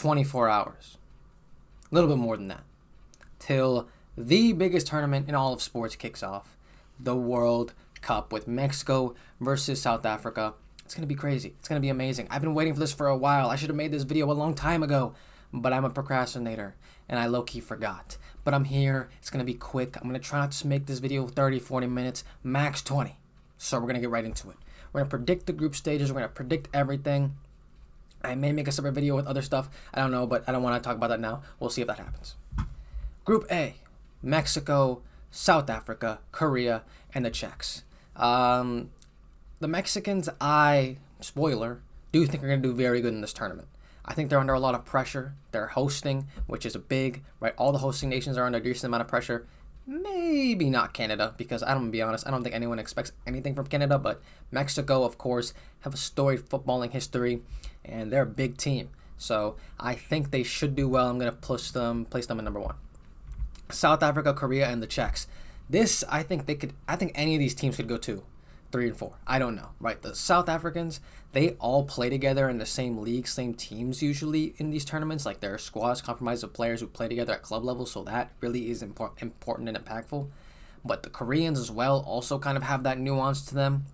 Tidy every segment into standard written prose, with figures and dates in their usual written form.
24 hours. A little bit more than that. Till the biggest tournament in all of sports kicks off. The World Cup with Mexico versus South Africa. It's going to be crazy. It's going to be amazing. I've been waiting for this for a while. I should have made this video a long time ago. But I'm a procrastinator. And I low-key forgot. But I'm here. It's going to be quick. I'm going to try not to make this video 30, 40 minutes. Max 20. So we're going to get right into it. We're going to predict the group stages. We're going to predict everything. I may make a separate video with other stuff. I don't know, but I don't want to talk about that now. We'll see if that happens. Group A. Mexico, South Africa, Korea, and the Czechs. The Mexicans, spoiler, do think are going to do very good in this tournament. I think they're under a lot of pressure. They're hosting, which is a big, right? All the hosting nations are under a decent amount of pressure. Maybe not Canada, because I'm going to be honest, I don't think anyone expects anything from Canada, but Mexico, of course, have a storied footballing history, and they're a big team. So I think they should do well. I'm going to place them at number 1. South Africa, Korea, and the Czechs. This, I think any of these teams could go 2, 3, and 4. I don't know, right? The South Africans, they all play together in the same league, same teams usually in these tournaments. Like their squads comprised of players who play together at club level, so that really is important and impactful. But the Koreans as well also kind of have that nuance to them.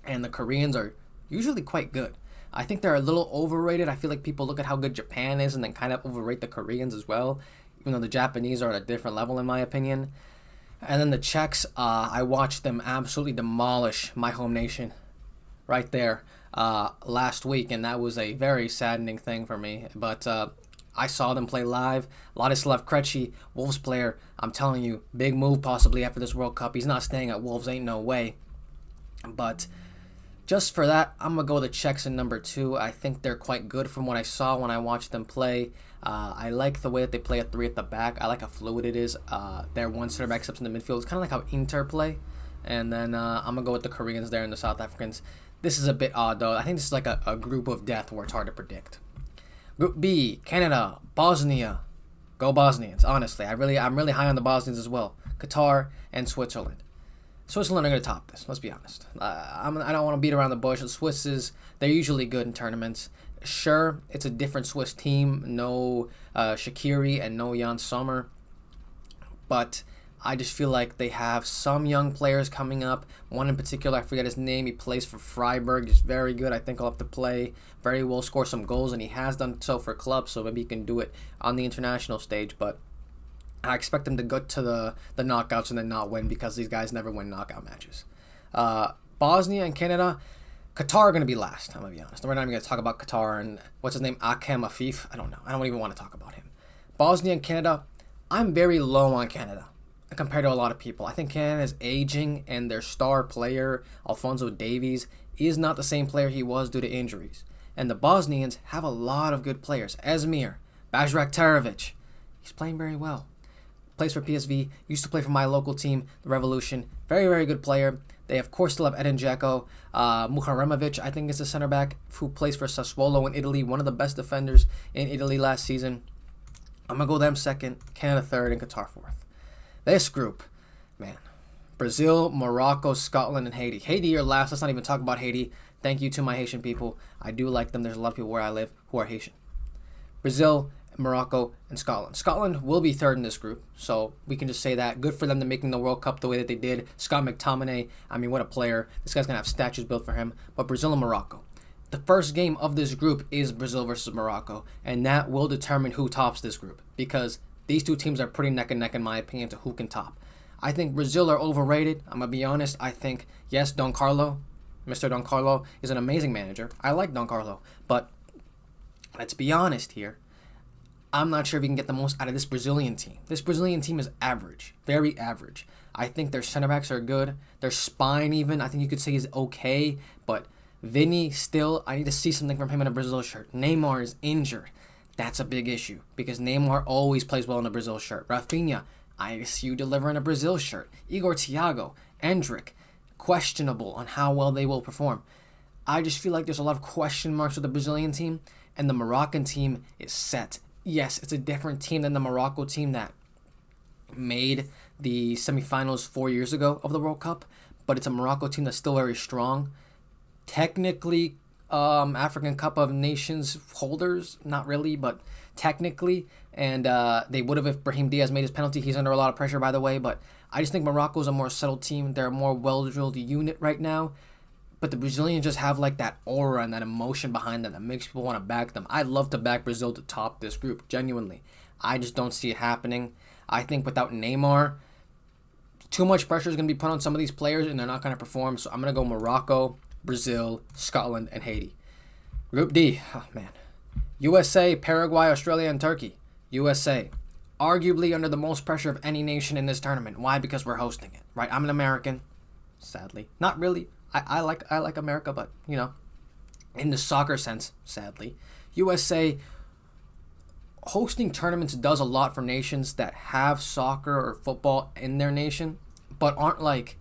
And the Koreans are usually quite good. I think they're a little overrated. I feel like people look at how good Japan is and then kind of overrate the Koreans as well, even though the Japanese are at a different level in my opinion. And then the Czechs, I watched them absolutely demolish my home nation right there last week, and that was a very saddening thing for me. But I saw them play live. Ladislav Krejci, Wolves player, I'm telling you, big move possibly after this World Cup. He's not staying at Wolves, ain't no way. But just for that, I'm going to go with the Czechs in number 2. I think they're quite good from what I saw when I watched them play. I like the way that they play at 3 at the back. I like how fluid it is. Their one center back steps in the midfield. It's kind of like how Inter play. And then I'm going to go with the Koreans there and the South Africans. This is a bit odd, though. I think this is like a group of death where it's hard to predict. Group B, Canada, Bosnia. Go Bosnians, honestly. I'm really high on the Bosnians as well. Qatar and Switzerland. Switzerland are going to top this, let's be honest. I don't want to beat around the bush. The Swiss, they're usually good in tournaments. Sure, it's a different Swiss team. No Shaqiri and no Jan Sommer. But I just feel like they have some young players coming up. One in particular, I forget his name. He plays for Freiburg. He's very good. I think he'll have to play very well, score some goals, and he has done so for clubs, so maybe he can do it on the international stage. But I expect them to go to the knockouts and then not win because these guys never win knockout matches. Bosnia and Canada, Qatar are going to be last, I'm going to be honest. We're not even going to talk about Qatar and what's his name, Akem Afif. I don't know. I don't even want to talk about him. Bosnia and Canada, I'm very low on Canada compared to a lot of people. I think Canada is aging, and their star player, Alphonso Davies, is not the same player he was due to injuries. And the Bosnians have a lot of good players. Esmir, Bajrak Tarovic, he's playing very well. Plays for PSV, used to play for my local team, the Revolution. Very, very good player. They, of course, still have Edin Dzeko. Muharemovic, I think, is the center back who plays for Sassuolo in Italy. One of the best defenders in Italy last season. I'm going to go them second, Canada third, and Qatar fourth. This group, man. Brazil, Morocco, Scotland, and Haiti. Haiti are last. Let's not even talk about Haiti. Thank you to my Haitian people. I do like them. There's a lot of people where I live who are Haitian. Brazil, Morocco, and Scotland. Scotland will be third in this group, so we can just say that. Good for them to making the World Cup the way that they did. Scott McTominay, I mean, what a player. This guy's going to have statues built for him. But Brazil and Morocco. The first game of this group is Brazil versus Morocco, and that will determine who tops this group, because these two teams are pretty neck and neck, in my opinion, to who can top. I think Brazil are overrated. I'm going to be honest. I think, yes, Don Carlo, Mr. Don Carlo, is an amazing manager. I like Don Carlo, but let's be honest here. I'm not sure if we can get the most out of this Brazilian team. This Brazilian team is average, very average. I think their center backs are good. Their spine even, I think you could say is okay. But Vini still, I need to see something from him in a Brazil shirt. Neymar is injured. That's a big issue because Neymar always plays well in a Brazil shirt. Rafinha, I see you deliver in a Brazil shirt. Igor Thiago, Endrick, questionable on how well they will perform. I just feel like there's a lot of question marks with the Brazilian team, and the Moroccan team is set. Yes, it's a different team than the Morocco team that made the semifinals 4 years ago of the World Cup, but it's a Morocco team that's still very strong. Technically, African Cup of Nations holders. Not really, but technically. And they would have if Brahim Diaz made his penalty. He's under a lot of pressure, by the way. But I just think Morocco's a more settled team. They're a more well-drilled unit right now. But the Brazilians just have like that aura and that emotion behind them that makes people want to back them. I'd love to back Brazil to top this group, genuinely. I just don't see it happening. I think without Neymar, too much pressure is going to be put on some of these players and they're not going to perform. So I'm going to go Morocco, Brazil, Scotland, and Haiti. Group D, oh man. USA, Paraguay, Australia, and Turkey. USA, arguably under the most pressure of any nation in this tournament. Why? Because we're hosting it, right? I'm an American, sadly. Not really. I like America, but, you know, in the soccer sense, sadly. USA hosting tournaments does a lot for nations that have soccer or football in their nation, but aren't, like,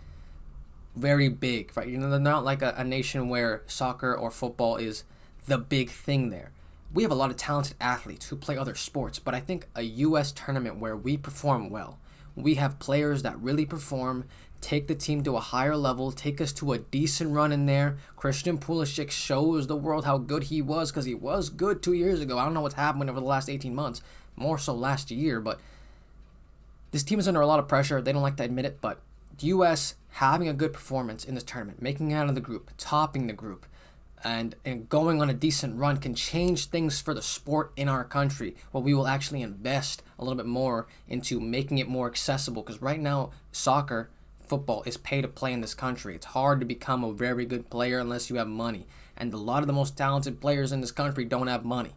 very big, right? You know, they're not like a nation where soccer or football is the big thing there. We have a lot of talented athletes who play other sports, but I think a U.S. tournament where we perform well, we have players that really perform, take the team to a higher level, take us to a decent run in there. Christian Pulisic shows the world how good he was because he was good 2 years ago. I don't know what's happened over the last 18 months, more so last year, but this team is under a lot of pressure. They don't like to admit it, but the U.S. having a good performance in this tournament, making it out of the group, topping the group, and going on a decent run can change things for the sport in our country, where we will actually invest a little bit more into making it more accessible, because right now soccer, football is pay to play in this country. It's hard to become a very good player unless you have money, and a lot of the most talented players in this country don't have money.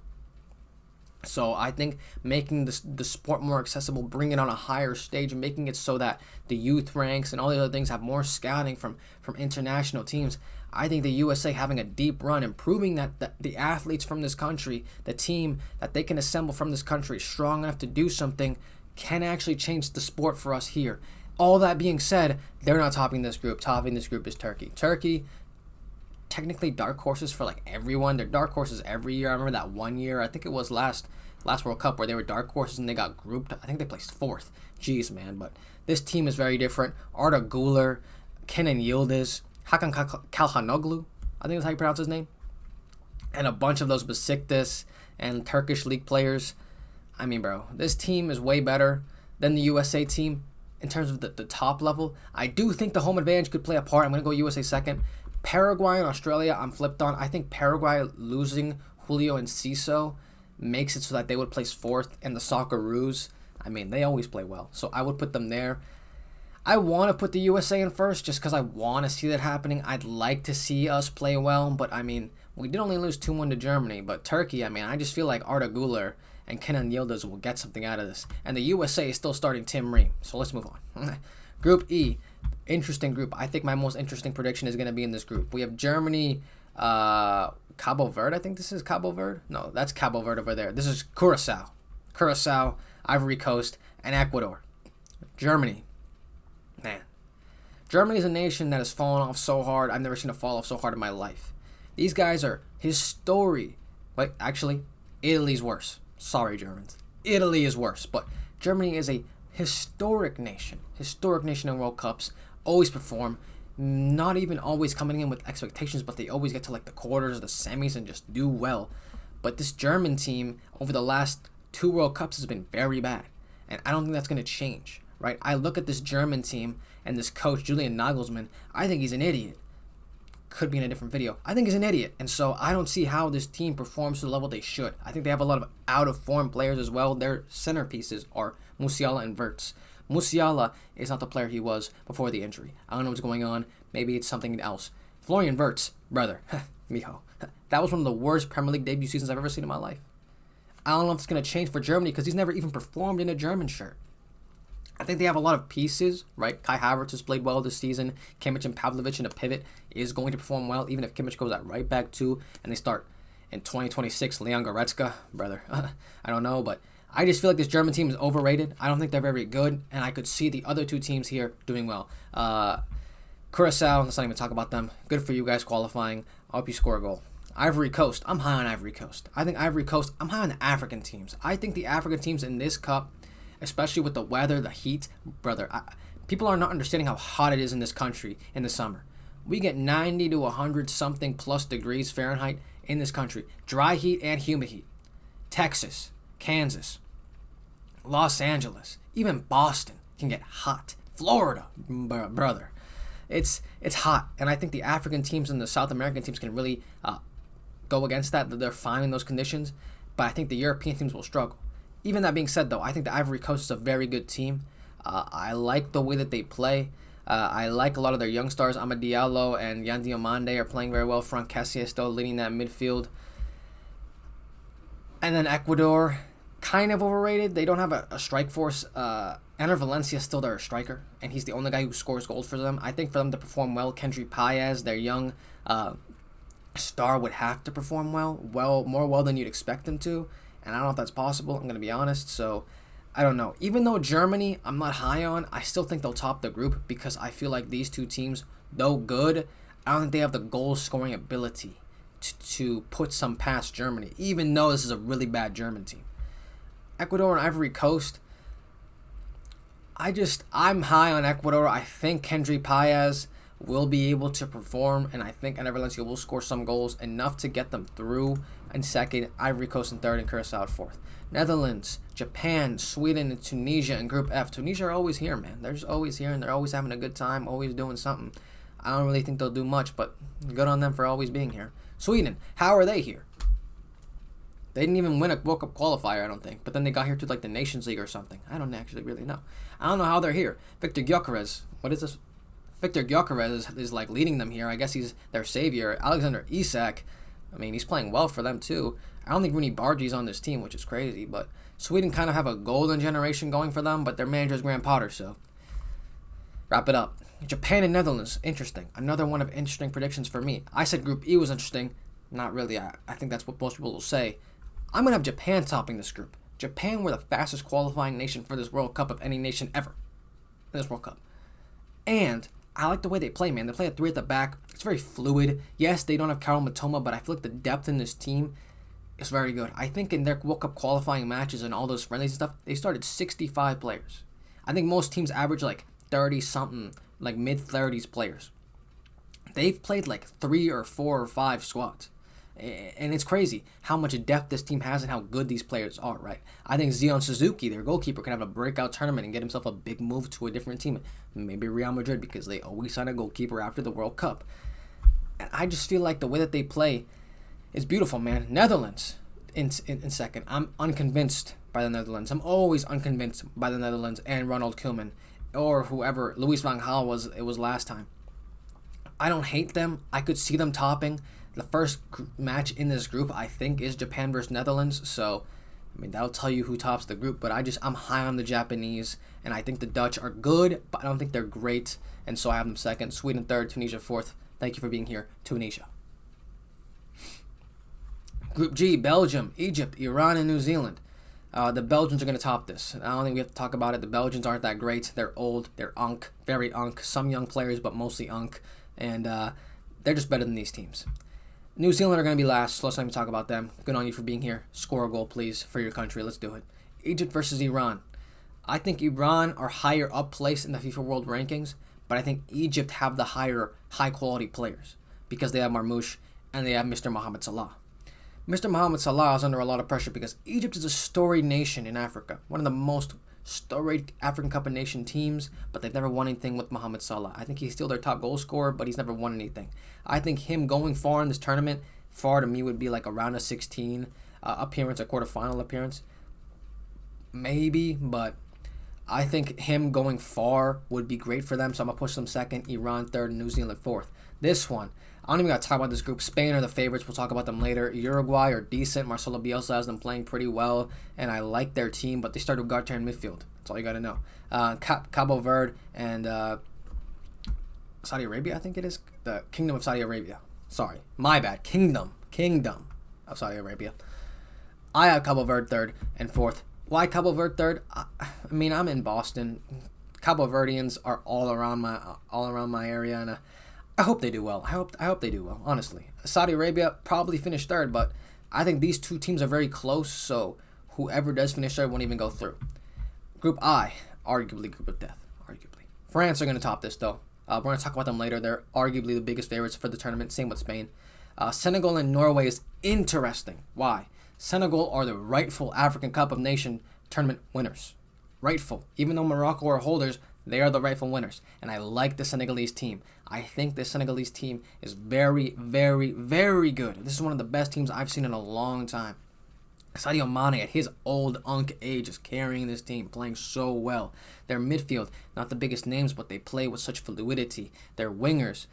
So I think making the sport more accessible, bringing it on a higher stage, and making it so that the youth ranks and all the other things have more scouting from international teams. I think the USA having a deep run, improving that the athletes from this country, the team that they can assemble from this country, strong enough to do something, can actually change the sport for us here. All that being said, they're not topping this group. Topping this group is Turkey. Turkey, technically dark horses for like everyone. They're dark horses every year. I remember that one year, I think it was last World Cup, where they were dark horses and they got grouped. I think they placed fourth. Jeez, man. But this team is very different. Arda Güler, Kenan Yildiz, Hakan Kalhanoglu, I think that's how you pronounce his name, and a bunch of those Besiktas and Turkish league players. I mean, bro, this team is way better than the USA team in terms of the top level. I do think the home advantage could play a part. I'm going to go USA second. Paraguay and Australia, I'm flipped on. I think Paraguay losing Julio and Ciso makes it so that they would place fourth, and the Socceroos, I mean, they always play well, so I would put them there. I want to put the USA in first just because I want to see that happening. I'd like to see us play well, but I mean, we did only lose 2-1 to Germany, but Turkey, I mean, I just feel like Arda Güler and Kenan Yildiz will get something out of this. And the USA is still starting Tim Ream, so let's move on. Group E, interesting group. I think my most interesting prediction is going to be in this group. We have Germany, Cabo Verde, I think this is Cabo Verde? No, that's Cabo Verde over there. This is Curacao, Ivory Coast, and Ecuador. Germany. Man, Germany is a nation that has fallen off so hard. I've never seen it fall off so hard in my life. These guys are history. Wait, actually, Italy's worse. Sorry, Germans. Italy is worse, but Germany is a historic nation in World Cups. Always perform. Not even always coming in with expectations, but they always get to like the quarters, the semis, and just do well. But this German team over the last 2 World Cups has been very bad, and I don't think that's going to change. Right? I look at this German team and this coach, Julian Nagelsmann. I think he's an idiot. Could be in a different video. I think he's an idiot. And so I don't see how this team performs to the level they should. I think they have a lot of out-of-form players as well. Their centerpieces are Musiala and Wirtz. Musiala is not the player he was before the injury. I don't know what's going on. Maybe it's something else. Florian Wirtz, brother, mijo. That was one of the worst Premier League debut seasons I've ever seen in my life. I don't know if it's going to change for Germany because he's never even performed in a German shirt. I think they have a lot of pieces, right? Kai Havertz has played well this season. Kimmich and Pavlovic in a pivot is going to perform well, even if Kimmich goes at right back too, and they start in 2026. Leon Goretzka, brother, I don't know, but I just feel like this German team is overrated. I don't think they're very good, and I could see the other 2 teams here doing well. Curacao, let's not even talk about them. Good for you guys qualifying. I hope you score a goal. Ivory Coast, I'm high on Ivory Coast. I'm high on the African teams. I think the African teams in this cup, especially with the weather, the heat, brother, people are not understanding how hot it is in this country in the summer. We get 90 to 100 something plus degrees Fahrenheit, in this country. Dry heat and humid heat. Texas, Kansas, Los Angeles, even Boston can get hot. Florida, brother. It's hot. And I think the African teams and the South American teams can really go against that. They're fine in those conditions. But I think the European teams will struggle. Even that being said, though, I think the Ivory Coast is a very good team. I like the way that they play. I like a lot of their young stars. Amad Diallo and Yan Diomande are playing very well. Franck Kessié is still leading that midfield. And then Ecuador, kind of overrated. They don't have a strike force. Ener Valencia is still their striker, and he's the only guy who scores goals for them. I think for them to perform well, Kendry Páez, their young star, would have to perform more well than you'd expect them to. And I don't know if that's possible, I'm going to be honest. So, I don't know. Even though Germany, I'm not high on, I still think they'll top the group because I feel like these two teams, though good, I don't think they have the goal-scoring ability to put some past Germany, even though this is a really bad German team. Ecuador and Ivory Coast, I'm high on Ecuador. I think Kendry Páez will be able to perform, and I think Ener Valencia will score some goals, enough to get them through in second, Ivory Coast in third, and Curacao at fourth. Netherlands, Japan, Sweden, and Tunisia in Group F. Tunisia are always here, man. They're just always here, and they're always having a good time, always doing something. I don't really think they'll do much, but good on them for always being here. Sweden, how are they here? They didn't even win a World Cup qualifier, I don't think. But then they got here to like the Nations League or something. I don't actually really know. I don't know how they're here. Victor Gyökeres, what is this? Victor Gyökeres is like leading them here. I guess he's their savior. Alexander Isak, I mean, he's playing well for them too. I don't think Rooney Bargi's on this team, which is crazy. But Sweden kind of have a golden generation going for them, but their manager is Graham Potter, so wrap it up. Japan and Netherlands, interesting. Another one of interesting predictions for me. I said Group E was interesting. Not really. I think that's what most people will say. I'm going to have Japan topping this group. Japan were the fastest qualifying nation for this World Cup of any nation ever in this World Cup. And I like the way they play, man. They play a 3 at the back. It's very fluid. Yes, they don't have Karol Matoma, but I feel like the depth in this team is very good. I think in their World Cup qualifying matches and all those friendlies and stuff, they started 65 players. I think most teams average like 30-something, like mid-30s players. They've played like 3 or 4 or 5 squads. And it's crazy how much depth this team has and how good these players are, right? I think Zion Suzuki, their goalkeeper, can have a breakout tournament and get himself a big move to a different team. Maybe Real Madrid, because they always sign a goalkeeper after the World Cup. And I just feel like the way that they play is beautiful, man. Netherlands in second. I'm unconvinced by the Netherlands. I'm always unconvinced by the Netherlands and Ronald Koeman or whoever, Louis van Gaal was last time. I don't hate them. I could see them topping. The first match in this group, I think, is Japan versus Netherlands. So, I mean, that'll tell you who tops the group. But I'm high on the Japanese, and I think the Dutch are good, but I don't think they're great. And so I have them second, Sweden third, Tunisia fourth. Thank you for being here, Tunisia. Group G, Belgium, Egypt, Iran, and New Zealand. The Belgians are going to top this. I don't think we have to talk about it. The Belgians aren't that great. They're old. They're very unk. Some young players, but mostly unk. And they're just better than these teams. New Zealand are going to be last, so let's not even talk about them. Good on you for being here. Score a goal, please, for your country. Let's do it. Egypt versus Iran. I think Iran are higher up placed in the FIFA World Rankings, but I think Egypt have the high-quality players because they have Marmoush and they have Mr. Mohamed Salah. Mr. Mohamed Salah is under a lot of pressure because Egypt is a storied nation in Africa, one of the most storied African Cup of Nation teams, but they've never won anything with Mohamed Salah. I think he's still their top goal scorer, but he's never won anything. I think him going far in this tournament, far to me would be like a round of 16 appearance, a quarterfinal appearance. Maybe, but I think him going far would be great for them, so I'm going to push them second, Iran third, and New Zealand fourth. This one, I don't even got to talk about this group. Spain are the favorites. We'll talk about them later. Uruguay are decent. Marcelo Bielsa has them playing pretty well, and I like their team, but they start Ugarte in midfield. That's all you got to know. Cabo Verde and Saudi Arabia, I think it is. The Kingdom of Saudi Arabia. Sorry, my bad. Kingdom of Saudi Arabia. I have Cabo Verde third and fourth. Why Cabo Verde third? I mean, I'm in Boston. Cabo Verdeans are all around my area, and I hope they do well. I hope they do well, honestly. Saudi Arabia probably finished third, but I think these two teams are very close, so whoever does finish third won't even go through. Group I, arguably group of death, arguably. France are going to top this, though. We're going to talk about them later. They're arguably the biggest favorites for the tournament. Same with Spain. Senegal and Norway is interesting. Why? Senegal are the rightful African Cup of Nation tournament winners. Rightful. Even though Morocco are holders, they are the rightful winners. And I like the Senegalese team. I think the Senegalese team is very, very, very good. This is one of the best teams I've seen in a long time. Sadio Mane, at his old age, is carrying this team, playing so well. Their midfield, not the biggest names, but they play with such fluidity. Their wingers,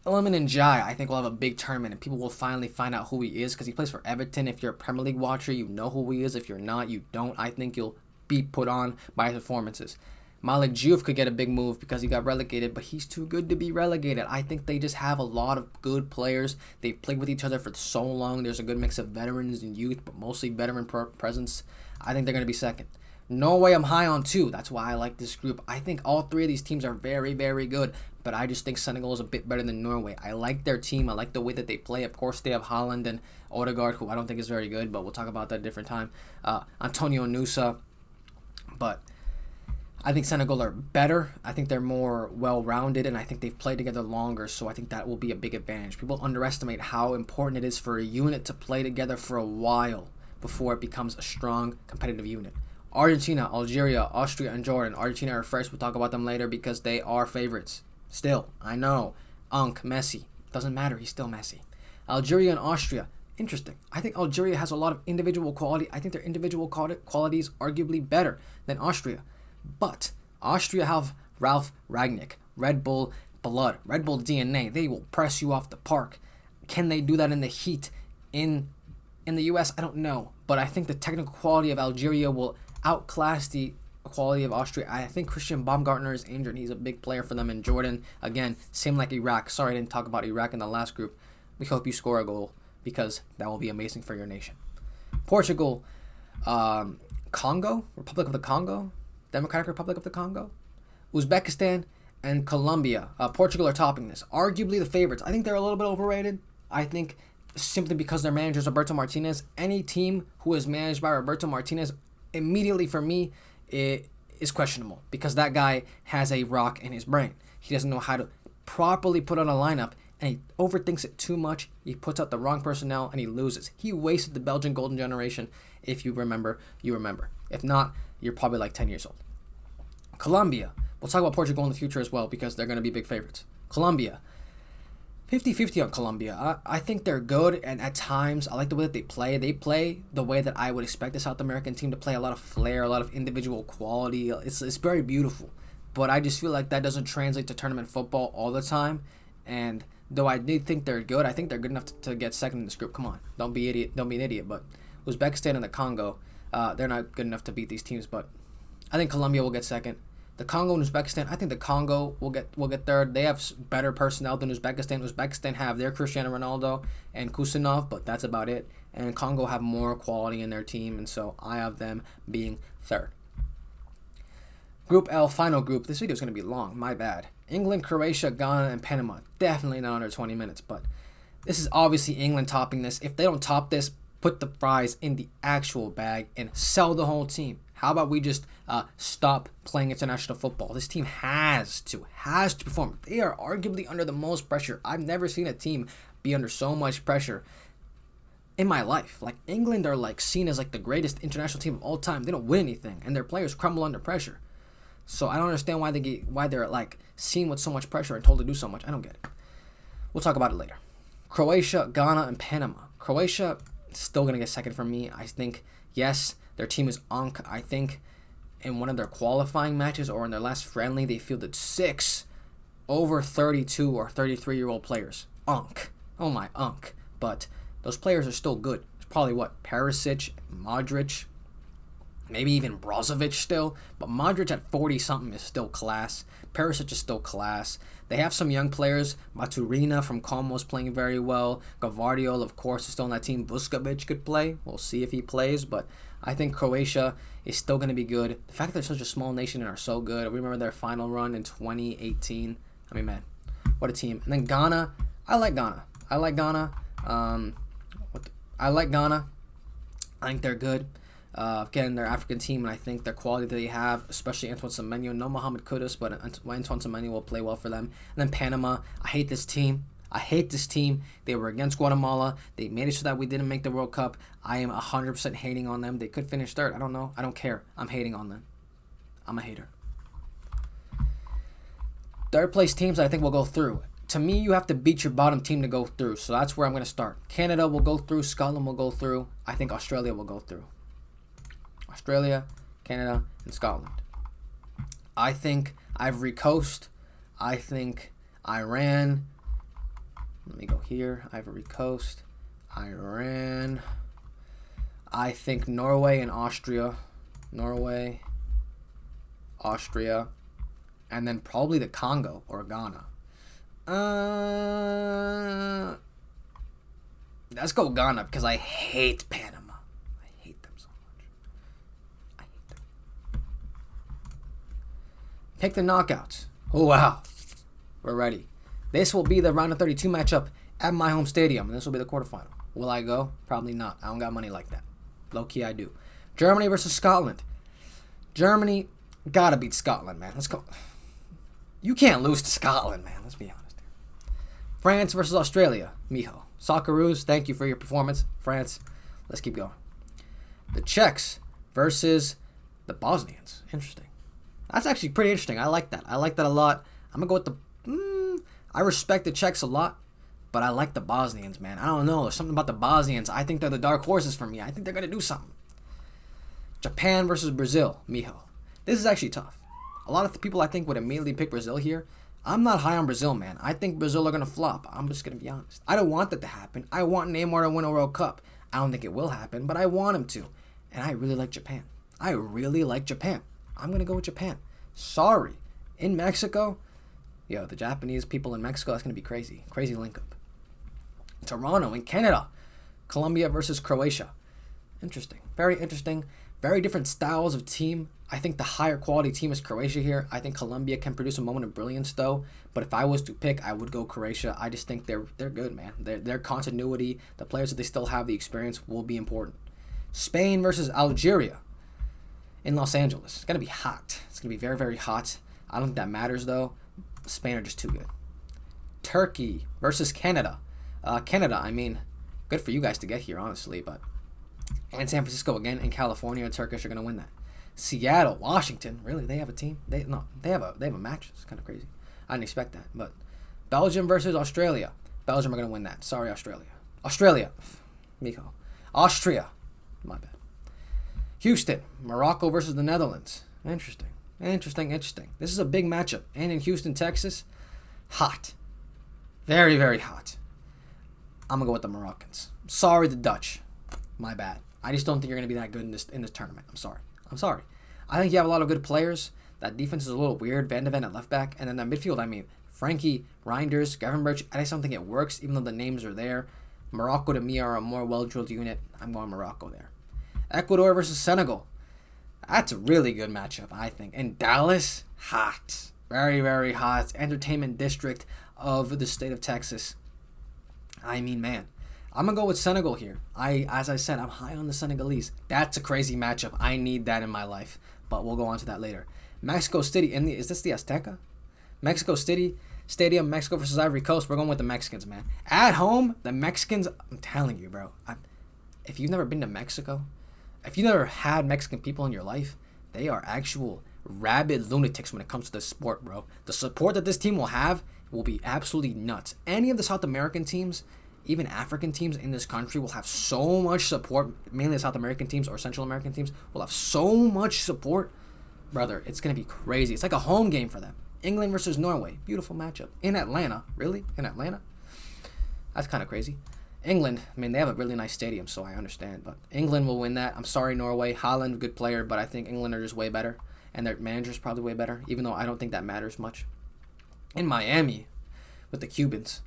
Iliman Ndiaye, I think will have a big tournament, and people will finally find out who he is because he plays for Everton. If you're a Premier League watcher, you know who he is. If you're not, you don't. I think you'll be put on by his performances. Malik Diouf could get a big move because he got relegated, but he's too good to be relegated. I think they just have a lot of good players. They've played with each other for so long. There's a good mix of veterans and youth, but mostly veteran presence. I think they're going to be second. Norway, I'm high on too. That's why I like this group. I think all three of these teams are very, very good, but I just think Senegal is a bit better than Norway. I like their team. I like the way that they play. Of course, they have Haaland and Odegaard, who I don't think is very good, but we'll talk about that a different time. Antonio Nusa, but I think Senegal are better. I think they're more well-rounded, and I think they've played together longer, so I think that will be a big advantage. People underestimate how important it is for a unit to play together for a while before it becomes a strong, competitive unit. Argentina, Algeria, Austria, and Jordan. Argentina are first. We'll talk about them later because they are favorites. Still, I know. Messi. Doesn't matter. He's still Messi. Algeria and Austria. Interesting. I think Algeria has a lot of individual quality. I think their individual qualities arguably better than Austria. But Austria have Ralf Rangnick, Red Bull blood, Red Bull DNA. They will press you off the park. Can they do that in the heat in the U.S.? I don't know. But I think the technical quality of Algeria will outclass the quality of Austria. I think Christian Baumgartner is injured. He's a big player for them. And Jordan, again, same like Iraq. Sorry I didn't talk about Iraq in the last group. We hope you score a goal because that will be amazing for your nation. Portugal, Congo, Republic of the Congo, Democratic Republic of the Congo, Uzbekistan, and Colombia. Portugal are topping this. Arguably the favorites. I think they're a little bit overrated. I think simply because their manager is Roberto Martinez. Any team who is managed by Roberto Martinez, immediately for me, it is questionable because that guy has a rock in his brain. He doesn't know how to properly put on a lineup, and he overthinks it too much. He puts out the wrong personnel, and he loses. He wasted the Belgian golden generation. If you remember, you remember. If not, you're probably like 10 years old. Colombia. We'll talk about Portugal in the future as well because they're going to be big favorites. Colombia. 50-50 on Colombia. I think they're good, and at times, I like the way that they play. They play the way that I would expect a South American team to play. A lot of flair, a lot of individual quality. It's very beautiful. But I just feel like that doesn't translate to tournament football all the time. And though I do think they're good, I think they're good enough to get second in this group. Come on. Don't be an idiot. But Uzbekistan and the Congo, they're not good enough to beat these teams. But I think Colombia will get second. The Congo and Uzbekistan, I think the Congo will get third. They have better personnel than Uzbekistan. Uzbekistan have their Cristiano Ronaldo and Kusanov, but that's about it. And Congo have more quality in their team, and so I have them being third. Group L, final group. This video is going to be long, my bad. England, Croatia, Ghana, and Panama. Definitely not under 20 minutes, but this is obviously England topping this. If they don't top this, put the fries in the actual bag and sell the whole team. How about we just stop playing international football? This team has to perform. They are arguably under the most pressure. I've never seen a team be under so much pressure in my life. Like, England are like seen as like the greatest international team of all time. They don't win anything, and their players crumble under pressure. So I don't understand why they're like seen with so much pressure and told to do so much. I don't get it. We'll talk about it later. Croatia, Ghana, and Panama. Croatia still gonna get second for me. I think yes. Their team is Ankh. I think in one of their qualifying matches or in their last friendly, they fielded 6 over 32 or 33-year-old players. Ankh. Oh my, Ankh. But those players are still good. It's probably Perisic, Modric, maybe even Brozovic still. But Modric at 40-something is still class. Perisic is still class. They have some young players. Maturina from Como is playing very well. Gavardiol, of course, is still on that team. Vuskovic could play. We'll see if he plays, but I think Croatia is still going to be good. The fact that they're such a small nation and are so good. We remember their final run in 2018. I mean, man, what a team. And then Ghana. I like Ghana. I like Ghana. I think they're good. Again, they're African team, and I think their quality that they have, especially Antoine Semenyo. No Mohamed Kudus, but Antoine Semenyo will play well for them. And then Panama. I hate this team. I hate this team. They were against Guatemala. They made it so that we didn't make the World Cup. I am 100% hating on them. They could finish third. I don't know. I don't care. I'm hating on them. I'm a hater. Third place teams I think will go through. To me, you have to beat your bottom team to go through. So that's where I'm going to start. Canada will go through. Scotland will go through. I think Australia will go through. Australia, Canada, and Scotland. I think Ivory Coast. I think Iran. Let me go here. Ivory Coast, Iran. I think Norway and Austria. Norway, Austria, and then probably the Congo or Ghana. Let's go Ghana because I hate Panama. I hate them so much. I hate them. Pick the knockouts. Oh, wow. We're ready. This will be the round of 32 matchup at my home stadium, and this will be the quarterfinal. Will I go? Probably not. I don't got money like that. Low-key, I do. Germany versus Scotland. Germany gotta beat Scotland, man. Let's go. You can't lose to Scotland, man. Let's be honest here. France versus Australia. Mijo. Socceroos, thank you for your performance. France, let's keep going. The Czechs versus the Bosnians. Interesting. That's actually pretty interesting. I like that. I like that a lot. I'm going to go with the... I respect the Czechs a lot, but I like the Bosnians, man. I don't know. There's something about the Bosnians. I think they're the dark horses for me. I think they're going to do something. Japan versus Brazil. Mijo. This is actually tough. A lot of the people I think would immediately pick Brazil here. I'm not high on Brazil, man. I think Brazil are going to flop. I'm just going to be honest. I don't want that to happen. I want Neymar to win a World Cup. I don't think it will happen, but I want him to. And I really like Japan. I really like Japan. I'm going to go with Japan. Sorry. In Mexico, yo, the Japanese people in Mexico, that's going to be crazy. Crazy link up. Toronto in Canada. Colombia versus Croatia. Interesting. Very interesting. Very different styles of team. I think the higher quality team is Croatia here. I think Colombia can produce a moment of brilliance though. But if I was to pick, I would go Croatia. I just think they're good, man. Their continuity, the players that they still have, the experience will be important. Spain versus Algeria in Los Angeles. It's going to be hot. It's going to be very, very hot. I don't think that matters though. Spain are just too good. Turkey versus Canada. Canada, I mean, good for you guys to get here, honestly, but... And San Francisco again, and California and Turkish are going to win that. Seattle, Washington, really? They have a team? They have a match. It's kind of crazy. I didn't expect that. But Belgium versus Australia. Belgium are going to win that. Sorry, Australia. Australia. Miko. Austria. My bad. Houston, Morocco versus the Netherlands. Interesting. This is a big matchup. And in Houston, Texas, hot. Very, very hot. I'm going to go with the Moroccans. Sorry, the Dutch. My bad. I just don't think you're going to be that good in this tournament. I'm sorry. I think you have a lot of good players. That defense is a little weird. Van de Ven at left back. And then that midfield, I mean, Frankie, Reinders, Gravenberch. I just don't think it works, even though the names are there. Morocco, to me, are a more well-drilled unit. I'm going Morocco there. Ecuador versus Senegal. That's a really good matchup, I think. And Dallas, hot. Very, very hot. Entertainment district of the state of Texas. I mean, man. I'm going to go with Senegal here. As I said, I'm high on the Senegalese. That's a crazy matchup. I need that in my life. But we'll go on to that later. Mexico City. Is this the Azteca? Mexico City Stadium, Mexico versus Ivory Coast. We're going with the Mexicans, man. At home, the Mexicans, I'm telling you, bro. If you've never been to Mexico, if you've never had Mexican people in your life, they are actual rabid lunatics when it comes to this sport, bro. The support that this team will have will be absolutely nuts. Any of the South American teams, even African teams in this country, will have so much support. Mainly the South American teams or Central American teams will have so much support. Brother, it's going to be crazy. It's like a home game for them. England versus Norway. Beautiful matchup. In Atlanta. Really? In Atlanta? That's kind of crazy. England, I mean, they have a really nice stadium, so I understand. But England will win that. I'm sorry, Norway. Haaland, good player, but I think England are just way better. And their manager's probably way better, even though I don't think that matters much. In Miami, with the Cubans.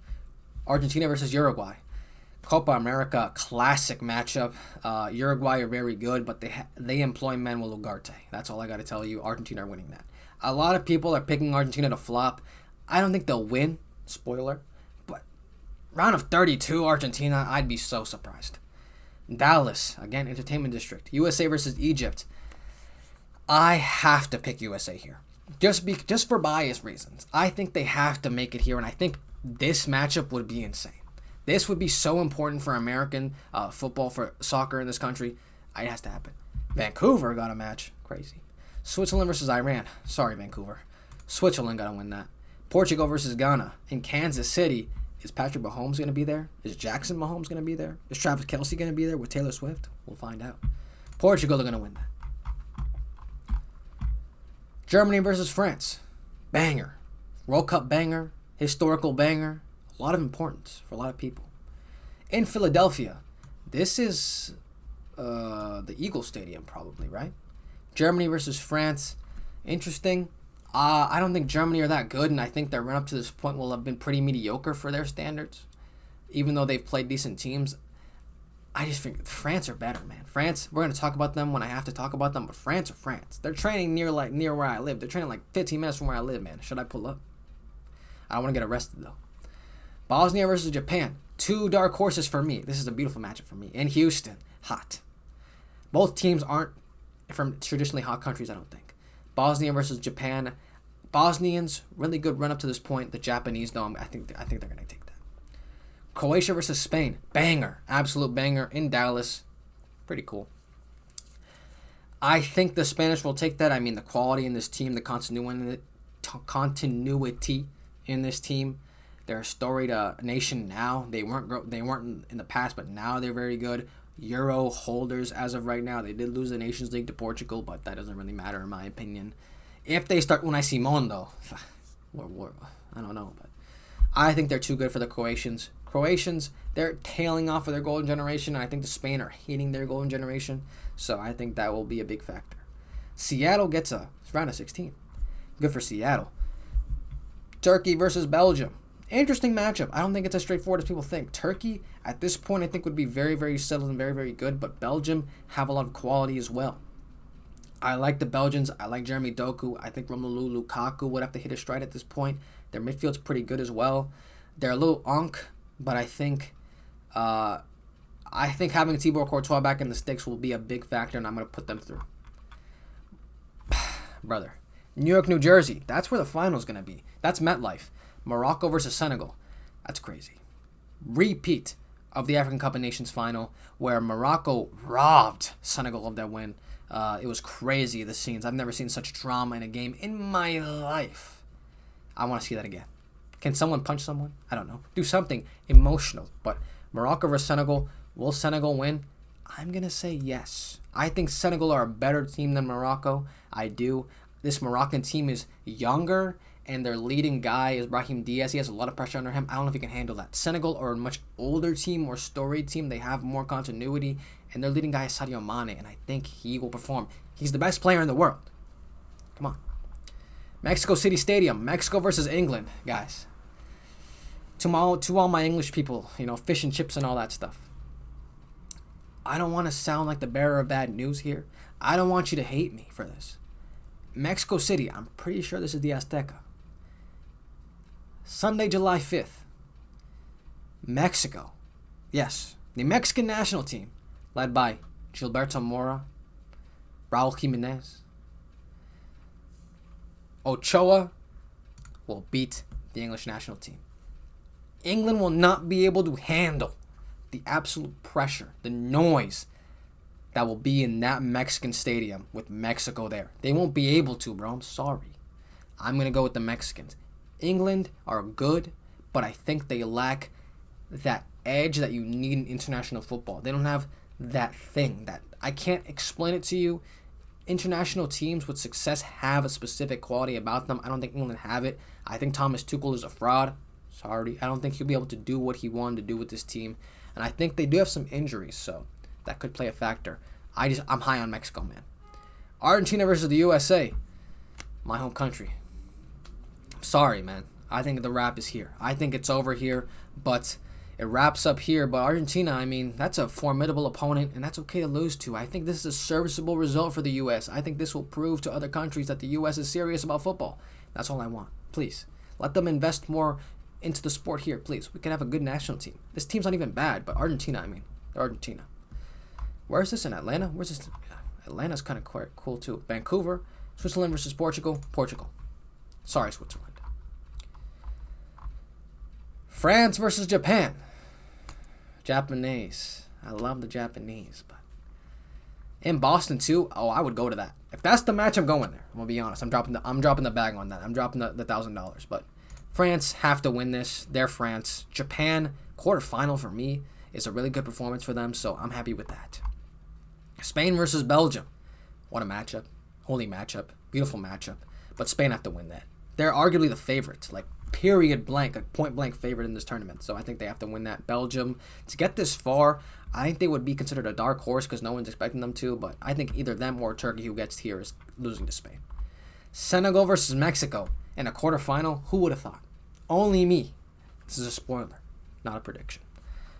Argentina versus Uruguay. Copa America, classic matchup. Uruguay are very good, but they employ Manuel Ugarte. That's all I got to tell you. Argentina are winning that. A lot of people are picking Argentina to flop. I don't think they'll win. Spoiler. But round of 32, Argentina, I'd be so surprised. Dallas, again, entertainment district. USA versus Egypt. I have to pick USA here. Just for bias reasons. I think they have to make it here, and I think this matchup would be insane. This would be so important for American football, for soccer in this country. It has to happen. Vancouver got a match. Crazy. Switzerland versus Iran. Sorry, Vancouver. Switzerland got to win that. Portugal versus Ghana. In Kansas City, is Patrick Mahomes going to be there? Is Jackson Mahomes going to be there? Is Travis Kelce going to be there with Taylor Swift? We'll find out. Portugal are going to win that. Germany versus France. Banger. World Cup banger. Historical banger. A lot of importance for a lot of people. In Philadelphia, this is the Eagle Stadium probably, right? Germany versus France. Interesting. I don't think Germany are that good, and I think their run up to this point will have been pretty mediocre for their standards. Even though they've played decent teams, I just think France are better, man. France, we're going to talk about them when I have to talk about them, but France are France. They're training near where I live. They're training like 15 minutes from where I live, man. Should I pull up? I don't want to get arrested, though. Bosnia versus Japan. Two dark horses for me. This is a beautiful matchup for me. In Houston, hot. Both teams aren't from traditionally hot countries, I don't think. Bosnia versus Japan. Bosnians, really good run up to this point. The Japanese, though, I think they're going to take that. Croatia versus Spain. Banger. Absolute banger in Dallas. Pretty cool. I think the Spanish will take that. I mean, the quality in this team, the continuity in this team. They're a storied nation now. They weren't in the past, but now they're very good. Euro holders as of right now. They did lose the Nations League to Portugal, but that doesn't really matter in my opinion. If they start Unai Simon, though, I don't know, but I think they're too good for the Croatians. Croatians, they're tailing off of their golden generation, and I think the Spain are hitting their golden generation, so I think that will be a big factor. Seattle gets a round of 16. Good for Seattle. Turkey versus Belgium. Interesting matchup. I don't think it's as straightforward as people think. Turkey, at this point, I think would be very, very settled and very, very good, but Belgium have a lot of quality as well. I like the Belgians. I like Jeremy Doku. I think Romelu Lukaku would have to hit a stride at this point. Their midfield's pretty good as well. They're a little but I think having Thibaut Courtois back in the sticks will be a big factor, and I'm going to put them through. Brother. New York, New Jersey. That's where the final's going to be. That's MetLife. Morocco versus Senegal. That's crazy. Repeat of the African Cup of Nations final where Morocco robbed Senegal of their win. It was crazy, the scenes. I've never seen such drama in a game in my life. I want to see that again. Can someone punch someone? I don't know. Do something emotional. But Morocco versus Senegal. Will Senegal win? I'm going to say yes. I think Senegal are a better team than Morocco. I do. This Moroccan team is younger, and their leading guy is Brahim Diaz. He has a lot of pressure under him. I don't know if he can handle that. Senegal are a much older team, more storied team. They have more continuity, and their leading guy is Sadio Mane, and I think he will perform. He's the best player in the world. Come on. Mexico City Stadium. Mexico versus England, guys. To all my English people, fish and chips and all that stuff. I don't want to sound like the bearer of bad news here. I don't want you to hate me for this. Mexico City, I'm pretty sure this is the Azteca. Sunday, July 5th. Mexico. Yes, the Mexican national team, led by Gilberto Mora, Raul Jimenez, Ochoa, will beat the English national team. England will not be able to handle the absolute pressure, the noise that will be in that Mexican stadium with Mexico there. They won't be able to, bro. I'm sorry. I'm going to go with the Mexicans. England are good, but I think they lack that edge that you need in international football. They don't have that thing that I can't explain it to you. International teams with success have a specific quality about them. I don't think England have it. I think Thomas Tuchel is a fraud. Sorry. I don't think he'll be able to do what he wanted to do with this team. And I think they do have some injuries, so that could play a factor. I'm high on Mexico, man. Argentina versus the USA. My home country. Sorry, man. I think the wrap is here. I think it's over here, but it wraps up here. But Argentina, I mean, that's a formidable opponent, and that's okay to lose to. I think this is a serviceable result for the U.S. I think this will prove to other countries that the U.S. is serious about football. That's all I want. Please, let them invest more into the sport here, please. We can have a good national team. This team's not even bad, but Argentina, Argentina. Where is this in Atlanta? Where's this? Atlanta's kind of quite cool too. Vancouver, Switzerland versus Portugal. Portugal. Sorry, Switzerland. France versus Japan. Japanese. I love the Japanese, but in Boston too. Oh, I would go to that. If that's the match, I'm going there. I'm gonna be honest. I'm dropping the bag on that. I'm dropping the $1,000. But France have to win this. They're France. Japan quarterfinal for me is a really good performance for them, so I'm happy with that. Spain versus Belgium. What a matchup. Holy matchup. Beautiful matchup. But Spain have to win that. They're arguably the favorites. Like, period blank, a point blank favorite in this tournament. So I think they have to win that. Belgium, to get this far, I think they would be considered a dark horse because no one's expecting them to. But I think either them or Turkey, who gets here, is losing to Spain. Senegal versus Mexico in a quarterfinal. Who would have thought? Only me. This is a spoiler, not a prediction.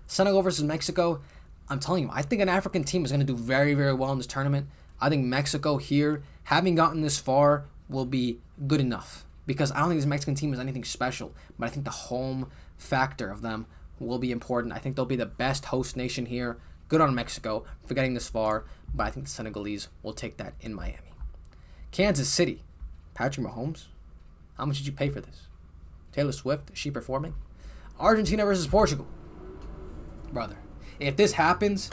Senegal versus Mexico. I'm telling you, I think an African team is going to do very, very well in this tournament. I think Mexico here, having gotten this far, will be good enough. Because I don't think this Mexican team is anything special. But I think the home factor of them will be important. I think they'll be the best host nation here. Good on Mexico for getting this far. But I think the Senegalese will take that in Miami. Kansas City. Patrick Mahomes. How much did you pay for this? Taylor Swift. Is she performing? Argentina versus Portugal. Brother. If this happens,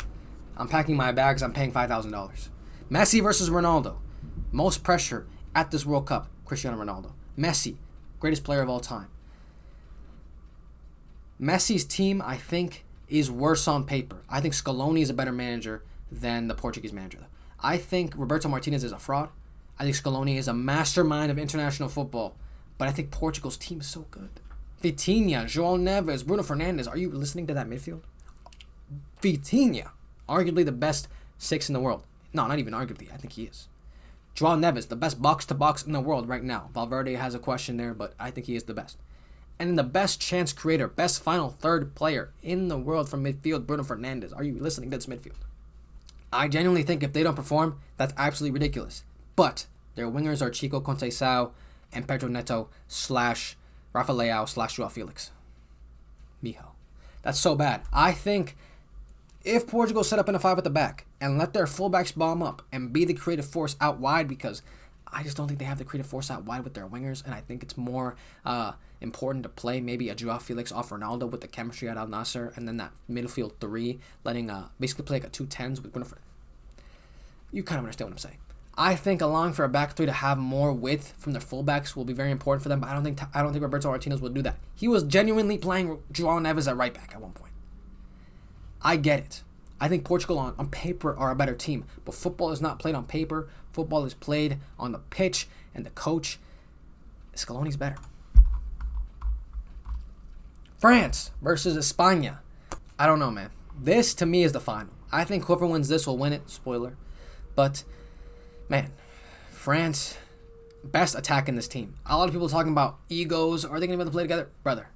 I'm packing my bags. I'm paying $5,000. Messi versus Ronaldo. Most pressure at this World Cup. Cristiano Ronaldo. Messi. Greatest player of all time. Messi's team, I think, is worse on paper. I think Scaloni is a better manager than the Portuguese manager, though. I think Roberto Martinez is a fraud. I think Scaloni is a mastermind of international football. But I think Portugal's team is so good. Vitinha, João Neves, Bruno Fernandes. Are you listening to that midfield? Vitinha, arguably the best 6 in the world. No, not even arguably. I think he is. João Neves, the best box-to-box in the world right now. Valverde has a question there, but I think he is the best. And then the best chance creator, best final third player in the world from midfield, Bruno Fernandes. Are you listening to this midfield? I genuinely think if they don't perform, that's absolutely ridiculous. But their wingers are Chico Conceição and Pedro Neto / Rafa Leao / João Felix. Mijo. That's so bad. I think if Portugal set up in a 5 at the back and let their fullbacks bomb up and be the creative force out wide, because I just don't think they have the creative force out wide with their wingers, and I think it's more important to play maybe a João Felix off Ronaldo with the chemistry at Al Nassr, and then that midfield 3, letting basically play like a 2-10s with Bruno. You kind of understand what I'm saying. I think allowing for a back 3 to have more width from their fullbacks will be very important for them, but I don't think Roberto Martinez will do that. He was genuinely playing João Neves at right back at one point. I get it. I think Portugal on paper are a better team, but football is not played on paper. Football is played on the pitch, and the coach, Scaloni's better. France versus España. I don't know, man. This, to me, is the final. I think whoever wins this will win it. Spoiler. But, man, France, best attack in this team. A lot of people talking about egos. Are they going to be able to play together? Brother,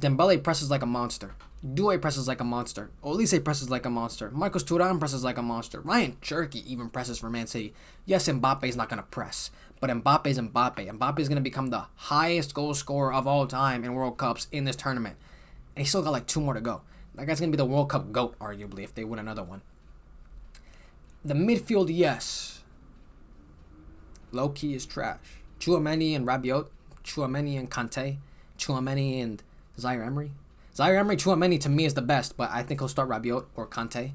Dembele presses like a monster. Doué presses like a monster. Olise presses like a monster. Marcos Thuram presses like a monster. Ryan Cherky even presses for Man City. Yes, Mbappe's not going to press, but Mbappe's Mbappe. Mbappe's going to become the highest goal scorer of all time in World Cups in this tournament. And he's still got like 2 more to go. That guy's going to be the World Cup GOAT, arguably, if they win another one. The midfield, yes. Low-key is trash. Tchouaméni and Rabiot. Tchouaméni and Kanté. Tchouaméni and Zaire Emery. Zaire Emery, Tchouaméni to me is the best, but I think he'll start Rabiot or Kanté.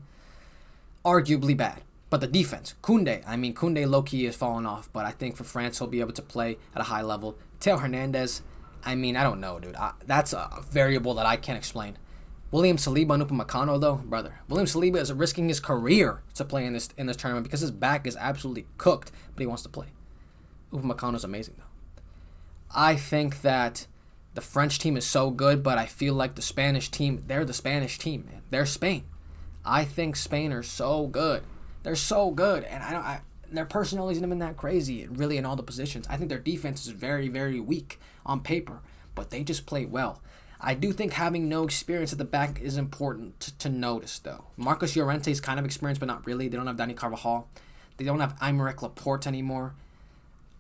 Arguably bad. But the defense, Koundé low-key is falling off, but I think for France he'll be able to play at a high level. Theo Hernandez, I don't know, dude. That's a variable that I can't explain. William Saliba and Upamecano, though, brother. William Saliba is risking his career to play in this tournament because his back is absolutely cooked, but he wants to play. Upamecano is amazing, though. I think that the French team is so good, but I feel like the Spanish team, they're the Spanish team, man. They're Spain. I think Spain are so good. They're so good, and their personality isn't even that crazy, really, in all the positions. I think their defense is very, very weak on paper, but they just play well. I do think having no experience at the back is important to notice, though. Marcos Llorente is kind of experienced, but not really. They don't have Dani Carvajal. They don't have Aymeric Laporte anymore.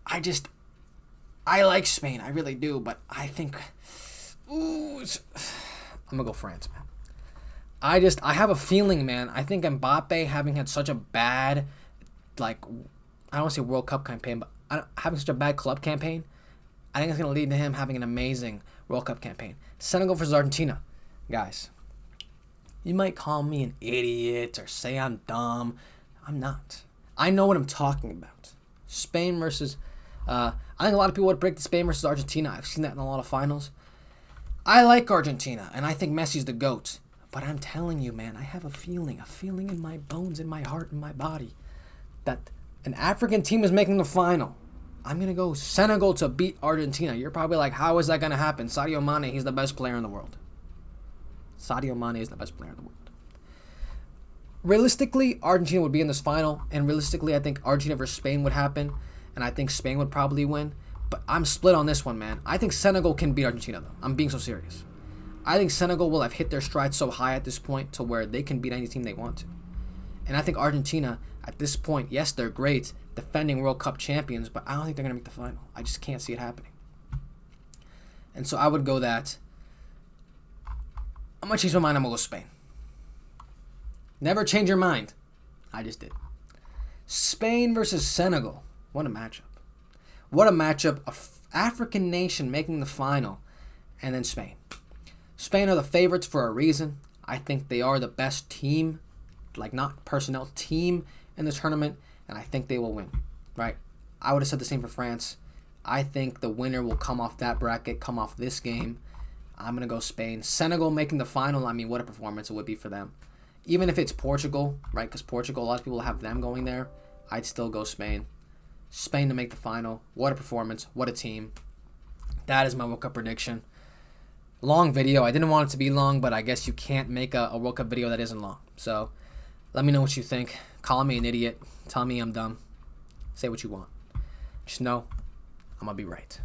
I like Spain, I really do, but I think, I'm gonna go France, man. I have a feeling, man. I think Mbappe, having had such a bad, I don't want to say World Cup campaign, but having such a bad club campaign, I think it's gonna lead to him having an amazing World Cup campaign. Senegal versus Argentina. Guys, you might call me an idiot or say I'm dumb. I'm not. I know what I'm talking about. Spain versus... I think a lot of people would predict Spain versus Argentina. I've seen that in a lot of finals. I like Argentina, and I think Messi's the GOAT. But I'm telling you, man, I have a feeling in my bones, in my heart, in my body, that an African team is making the final. I'm going to go Senegal to beat Argentina. You're probably like, how is that going to happen? Sadio Mane, he's the best player in the world. Sadio Mane is the best player in the world. Realistically, Argentina would be in this final, and realistically, I think Argentina versus Spain would happen, and I think Spain would probably win. But I'm split on this one, man. I think Senegal can beat Argentina, though. I'm being so serious. I think Senegal will have hit their stride so high at this point to where they can beat any team they want to. And I think Argentina, at this point, yes, they're great, defending World Cup champions, but I don't think they're going to make the final. I just can't see it happening. And so I would go that. I'm going to change my mind. I'm going to go Spain. Never change your mind. I just did. Spain versus Senegal. What a matchup. What a matchup. An African nation making the final. And then Spain. Spain are the favorites for a reason. I think they are the best team, like not personnel, team in the tournament. And I think they will win. Right? I would have said the same for France. I think the winner will come off that bracket, come off this game. I'm going to go Spain. Senegal making the final. I mean, what a performance it would be for them. Even if it's Portugal, right? Because Portugal, a lot of people have them going there. I'd still go Spain. Spain to make the final. What a performance. What a team. That is my World Cup prediction. Long video. I didn't want it to be long, but I guess you can't make a World Cup video that isn't long. So let me know what you think. Call me an idiot. Tell me I'm dumb. Say what you want. Just know I'm going to be right.